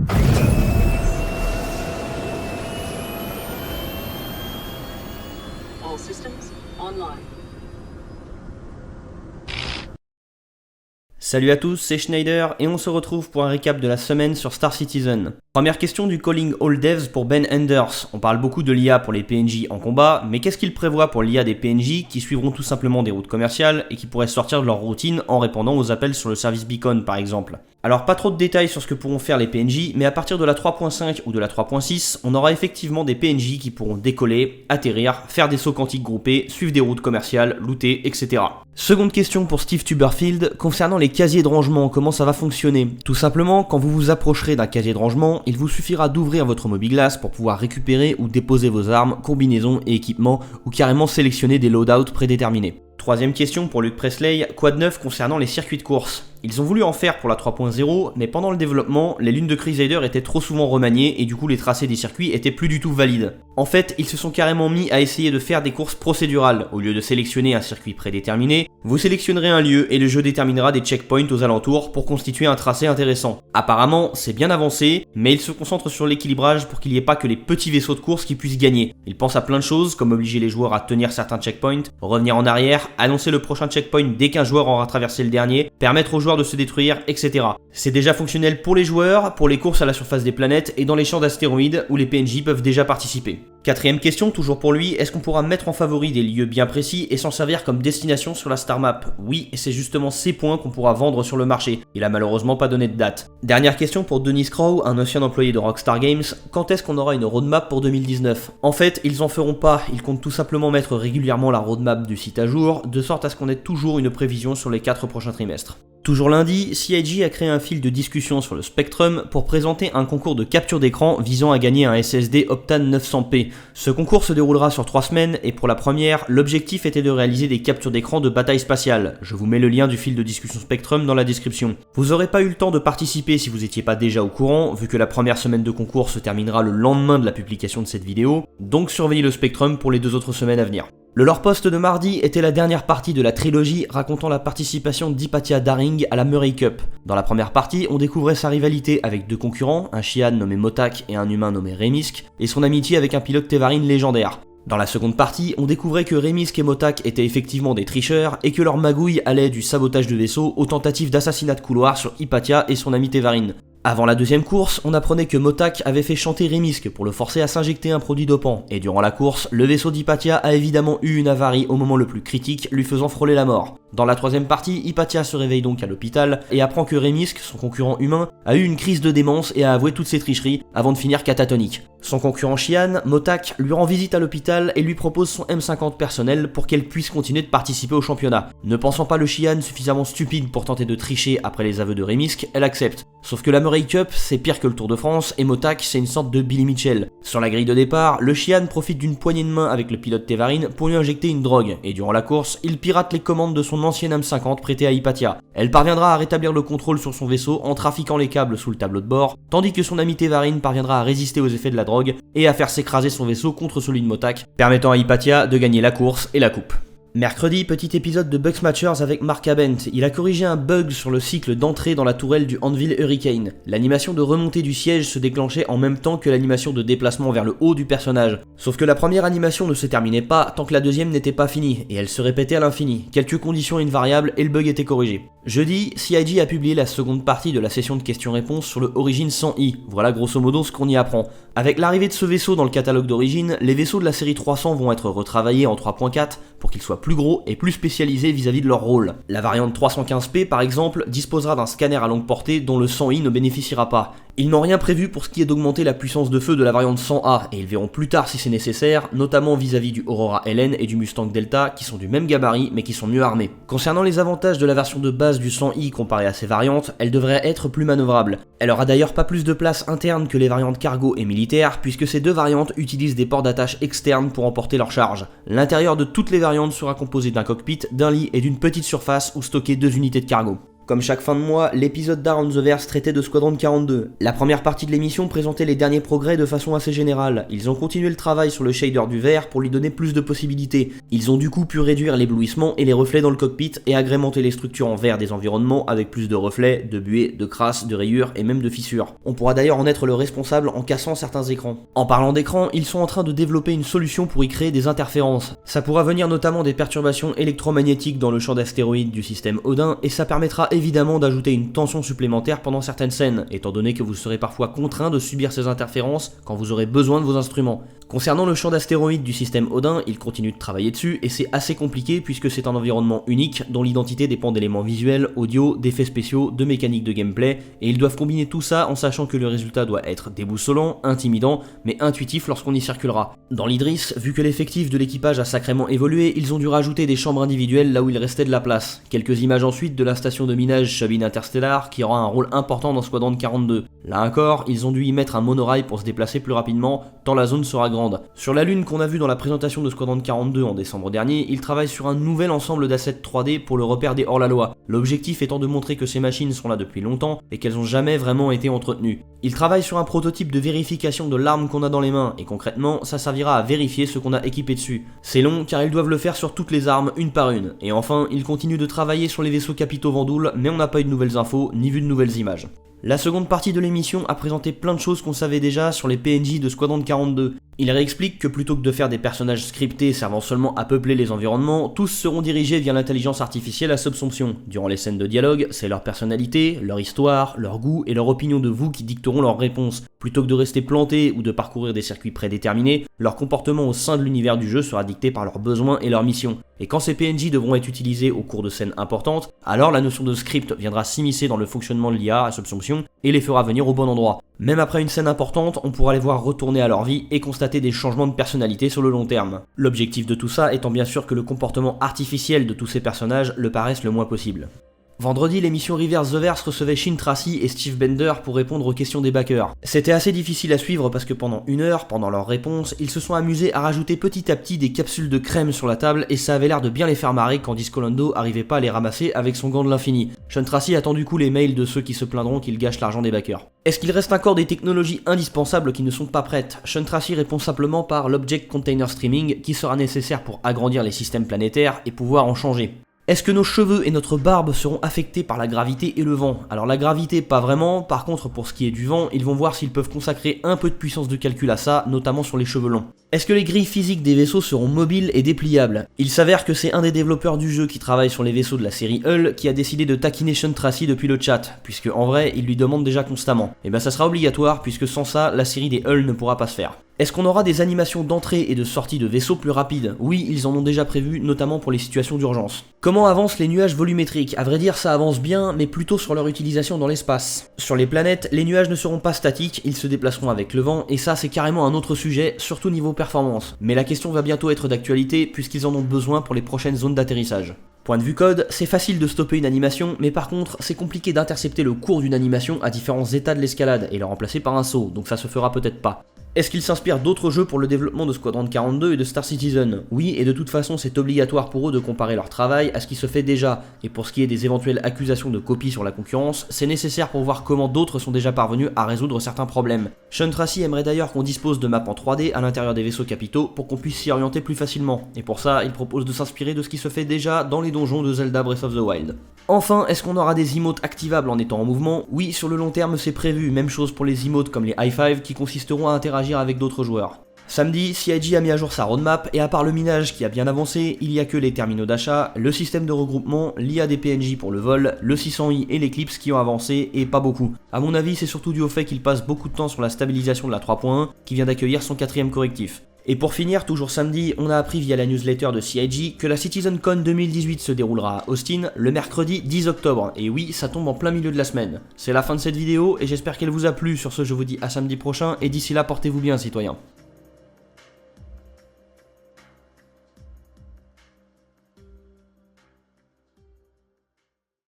All systems online. Salut à tous, c'est Schneider et on se retrouve pour un récap de la semaine sur Star Citizen. Première question du Calling All Devs pour Ben Enders. On parle beaucoup de l'IA pour les PNJ en combat, mais qu'est-ce qu'il prévoit pour l'IA des PNJ qui suivront tout simplement des routes commerciales et qui pourraient sortir de leur routine en répondant aux appels sur le service Beacon par exemple? Alors pas trop de détails sur ce que pourront faire les PNJ, mais à partir de la 3.5 ou de la 3.6, on aura effectivement des PNJ qui pourront décoller, atterrir, faire des sauts quantiques groupés, suivre des routes commerciales, looter, etc. Seconde question pour Steve Tuberfield, concernant les casiers de rangement, comment ça va fonctionner? Tout simplement, quand vous vous approcherez d'un casier de rangement, il vous suffira d'ouvrir votre mobiGlas pour pouvoir récupérer ou déposer vos armes, combinaisons et équipements, ou carrément sélectionner des loadouts prédéterminés. Troisième question pour Luke Presley, quoi de neuf concernant les circuits de course? Ils ont voulu en faire pour la 3.0, mais pendant le développement, les lunes de Crusader étaient trop souvent remaniées et du coup les tracés des circuits étaient plus du tout valides. En fait, ils se sont carrément mis à essayer de faire des courses procédurales. Au lieu de sélectionner un circuit prédéterminé, vous sélectionnerez un lieu et le jeu déterminera des checkpoints aux alentours pour constituer un tracé intéressant. Apparemment, c'est bien avancé, mais ils se concentrent sur l'équilibrage pour qu'il n'y ait pas que les petits vaisseaux de course qui puissent gagner. Ils pensent à plein de choses, comme obliger les joueurs à tenir certains checkpoints, revenir en arrière, annoncer le prochain checkpoint dès qu'un joueur aura traversé le dernier, permettre aux joueurs de se détruire, etc. C'est déjà fonctionnel pour les joueurs, pour les courses à la surface des planètes et dans les champs d'astéroïdes où les PNJ peuvent déjà participer. Quatrième question, toujours pour lui, est-ce qu'on pourra mettre en favori des lieux bien précis et s'en servir comme destination sur la Star Map? Oui, et c'est justement ces points qu'on pourra vendre sur le marché. Il a malheureusement pas donné de date. Dernière question pour Dennis Crow, un ancien employé de Rockstar Games, quand est-ce qu'on aura une roadmap pour 2019? En fait, ils en feront pas, ils comptent tout simplement mettre régulièrement la roadmap du site à jour, de sorte à ce qu'on ait toujours une prévision sur les 4 prochains trimestres. Toujours lundi, CIG a créé un fil de discussion sur le Spectrum pour présenter un concours de capture d'écran visant à gagner un SSD Optane 900p. Ce concours se déroulera sur 3 semaines et pour la première, l'objectif était de réaliser des captures d'écran de bataille spatiale. Je vous mets le lien du fil de discussion Spectrum dans la description. Vous n'aurez pas eu le temps de participer si vous n'étiez pas déjà au courant, vu que la première semaine de concours se terminera le lendemain de la publication de cette vidéo, donc surveillez le Spectrum pour les 2 autres semaines à venir. Le lore post de mardi était la dernière partie de la trilogie racontant la participation d'Hypatia Daring à la Murray Cup. Dans la première partie, on découvrait sa rivalité avec 2 concurrents, un Shi'an nommé Motak et un humain nommé Remisk, et son amitié avec un pilote Tevarin légendaire. Dans la seconde partie, on découvrait que Remisk et Motak étaient effectivement des tricheurs et que leur magouille allait du sabotage de vaisseaux aux tentatives d'assassinat de couloir sur Hypatia et son ami Tevarin. Avant la deuxième course, on apprenait que Motak avait fait chanter Remisk pour le forcer à s'injecter un produit dopant, et durant la course, le vaisseau d'Hypatia a évidemment eu une avarie au moment le plus critique, lui faisant frôler la mort. Dans la troisième partie, Hypatia se réveille donc à l'hôpital et apprend que Remisk, son concurrent humain, a eu une crise de démence et a avoué toutes ses tricheries avant de finir catatonique. Son concurrent Shi'an, Motak, lui rend visite à l'hôpital et lui propose son M50 personnel pour qu'elle puisse continuer de participer au championnat. Ne pensant pas le Shi'an suffisamment stupide pour tenter de tricher après les aveux de Remisk, elle accepte. Sauf que la Murray Cup, c'est pire que le Tour de France et Motak, c'est une sorte de Billy Mitchell. Sur la grille de départ, le Shi'an profite d'une poignée de main avec le pilote Tevarin pour lui injecter une drogue, et durant la course, il pirate les commandes de son ancienne M50 prêtée à Hypatia. Elle parviendra à rétablir le contrôle sur son vaisseau en trafiquant les câbles sous le tableau de bord, tandis que son ami Tevarin parviendra à résister aux effets de la drogue et à faire s'écraser son vaisseau contre celui de Motak, permettant à Hypatia de gagner la course et la coupe. Mercredi, petit épisode de Bugs Matchers avec Mark Abent. Il a corrigé un bug sur le cycle d'entrée dans la tourelle du Anvil Hurricane. L'animation de remontée du siège se déclenchait en même temps que l'animation de déplacement vers le haut du personnage. Sauf que la première animation ne se terminait pas tant que la deuxième n'était pas finie, et elle se répétait à l'infini. Quelques conditions et une variable et le bug était corrigé. Jeudi, CIG a publié la seconde partie de la session de questions-réponses sur le Origin 100i. Voilà grosso modo ce qu'on y apprend. Avec l'arrivée de ce vaisseau dans le catalogue d'origine, les vaisseaux de la série 300 vont être retravaillés en 3.4 pour qu'ils soient plus gros et plus spécialisés vis-à-vis de leur rôle. La variante 315p par exemple disposera d'un scanner à longue portée dont le 100i ne bénéficiera pas. Ils n'ont rien prévu pour ce qui est d'augmenter la puissance de feu de la variante 100A et ils verront plus tard si c'est nécessaire, notamment vis-à-vis du Aurora LN et du Mustang Delta qui sont du même gabarit mais qui sont mieux armés. Concernant les avantages de la version de base du 100i comparée à ces variantes, elle devrait être plus manœuvrable. Elle aura d'ailleurs pas plus de place interne que les variantes cargo et militaires puisque ces deux variantes utilisent des ports d'attache externes pour emporter leur charge. L'intérieur de toutes les variantes sera composé d'un cockpit, d'un lit et d'une petite surface où stocker 2 unités de cargo. Comme chaque fin de mois, l'épisode d'Around the Verse traitait de Squadron 42. La première partie de l'émission présentait les derniers progrès de façon assez générale. Ils ont continué le travail sur le shader du verre pour lui donner plus de possibilités. Ils ont du coup pu réduire l'éblouissement et les reflets dans le cockpit et agrémenter les structures en verre des environnements avec plus de reflets, de buées, de crasses, de rayures et même de fissures. On pourra d'ailleurs en être le responsable en cassant certains écrans. En parlant d'écran, ils sont en train de développer une solution pour y créer des interférences. Ça pourra venir notamment des perturbations électromagnétiques dans le champ d'astéroïdes du système Odin et ça permettra évidemment d'ajouter une tension supplémentaire pendant certaines scènes, étant donné que vous serez parfois contraint de subir ces interférences quand vous aurez besoin de vos instruments. Concernant le champ d'astéroïdes du système Odin, ils continuent de travailler dessus et c'est assez compliqué puisque c'est un environnement unique dont l'identité dépend d'éléments visuels, audio, d'effets spéciaux, de mécaniques de gameplay et ils doivent combiner tout ça en sachant que le résultat doit être déboussolant, intimidant, mais intuitif lorsqu'on y circulera. Dans l'Idris, vu que l'effectif de l'équipage a sacrément évolué, ils ont dû rajouter des chambres individuelles là où il restait de la place. Quelques images ensuite de la station de minage Sabine Interstellar qui aura un rôle important dans Squadron 42. Là encore, ils ont dû y mettre un monorail pour se déplacer plus rapidement, tant la zone sera grande. Sur la Lune qu'on a vu dans la présentation de Squadron 42 en décembre dernier, ils travaillent sur un nouvel ensemble d'assets 3D pour le repère des hors-la-loi, l'objectif étant de montrer que ces machines sont là depuis longtemps et qu'elles ont jamais vraiment été entretenues. Ils travaillent sur un prototype de vérification de l'arme qu'on a dans les mains, et concrètement, ça servira à vérifier ce qu'on a équipé dessus. C'est long car ils doivent le faire sur toutes les armes, une par une. Et enfin, ils continuent de travailler sur les vaisseaux capitaux Vendoul, mais on n'a pas eu de nouvelles infos, ni vu de nouvelles images. La seconde partie de l'émission a présenté plein de choses qu'on savait déjà sur les PNJ de Squadron 42. Il réexplique que plutôt que de faire des personnages scriptés servant seulement à peupler les environnements, tous seront dirigés via l'intelligence artificielle à Subsomption. Durant les scènes de dialogue, c'est leur personnalité, leur histoire, leur goût et leur opinion de vous qui dicteront leurs réponses. Plutôt que de rester plantés ou de parcourir des circuits prédéterminés, leur comportement au sein de l'univers du jeu sera dicté par leurs besoins et leurs missions. Et quand ces PNJ devront être utilisés au cours de scènes importantes, alors la notion de script viendra s'immiscer dans le fonctionnement de l'IA à Subsomption et les fera venir au bon endroit. Même après une scène importante, on pourra les voir retourner à leur vie et constater des changements de personnalité sur le long terme. L'objectif de tout ça étant bien sûr que le comportement artificiel de tous ces personnages le paraisse le moins possible. Vendredi, l'émission Reverse the Verse recevait Shin Tracy et Steve Bender pour répondre aux questions des backers. C'était assez difficile à suivre parce que pendant une heure, pendant leurs réponses, ils se sont amusés à rajouter petit à petit des capsules de crème sur la table et ça avait l'air de bien les faire marrer quand Disco Lando arrivait pas à les ramasser avec son gant de l'infini. Shin Tracy attend du coup les mails de ceux qui se plaindront qu'il gâche l'argent des backers. Est-ce qu'il reste encore des technologies indispensables qui ne sont pas prêtes? Shin Tracy répond simplement par l'Object Container Streaming qui sera nécessaire pour agrandir les systèmes planétaires et pouvoir en changer. Est-ce que nos cheveux et notre barbe seront affectés par la gravité et le vent? Alors la gravité pas vraiment, par contre pour ce qui est du vent, ils vont voir s'ils peuvent consacrer un peu de puissance de calcul à ça, notamment sur les cheveux longs. Est-ce que les grilles physiques des vaisseaux seront mobiles et dépliables? Il s'avère que c'est un des développeurs du jeu qui travaille sur les vaisseaux de la série Hull qui a décidé de taquiner Shin Tracy depuis le chat, puisque en vrai il lui demande déjà constamment. Et ben ça sera obligatoire puisque sans ça la série des Hull ne pourra pas se faire. Est-ce qu'on aura des animations d'entrée et de sortie de vaisseaux plus rapides? Oui, ils en ont déjà prévu, notamment pour les situations d'urgence. Comment avancent les nuages volumétriques? À vrai dire, ça avance bien, mais plutôt sur leur utilisation dans l'espace. Sur les planètes, les nuages ne seront pas statiques, ils se déplaceront avec le vent, et ça c'est carrément un autre sujet, surtout niveau performance. Mais la question va bientôt être d'actualité, puisqu'ils en ont besoin pour les prochaines zones d'atterrissage. Point de vue code, c'est facile de stopper une animation, mais par contre, c'est compliqué d'intercepter le cours d'une animation à différents états de l'escalade, et le remplacer par un saut, donc ça se fera peut-être pas. Est-ce qu'il s'inspire d'autres jeux pour le développement de Squadron 42 et de Star Citizen? Oui, et de toute façon c'est obligatoire pour eux de comparer leur travail à ce qui se fait déjà, et pour ce qui est des éventuelles accusations de copie sur la concurrence, c'est nécessaire pour voir comment d'autres sont déjà parvenus à résoudre certains problèmes. Shin Tracy aimerait d'ailleurs qu'on dispose de maps en 3D à l'intérieur des vaisseaux capitaux pour qu'on puisse s'y orienter plus facilement, et pour ça il propose de s'inspirer de ce qui se fait déjà dans les donjons de Zelda Breath of the Wild. Enfin, est-ce qu'on aura des emotes activables en étant en mouvement? Oui, sur le long terme c'est prévu, même chose pour les emotes comme les high five qui consisteront à interagir avec d'autres joueurs. Samedi, CIG a mis à jour sa roadmap et à part le minage qui a bien avancé, il y a que les terminaux d'achat, le système de regroupement, l'IA des PNJ pour le vol, le 600i et l'Eclipse qui ont avancé et pas beaucoup. A mon avis, c'est surtout dû au fait qu'il passe beaucoup de temps sur la stabilisation de la 3.1 qui vient d'accueillir son 4ème correctif. Et pour finir, toujours samedi, on a appris via la newsletter de CIG que la CitizenCon 2018 se déroulera à Austin le mercredi 10 octobre. Et oui, ça tombe en plein milieu de la semaine. C'est la fin de cette vidéo et j'espère qu'elle vous a plu. Sur ce, je vous dis à samedi prochain et d'ici là, portez-vous bien, citoyens.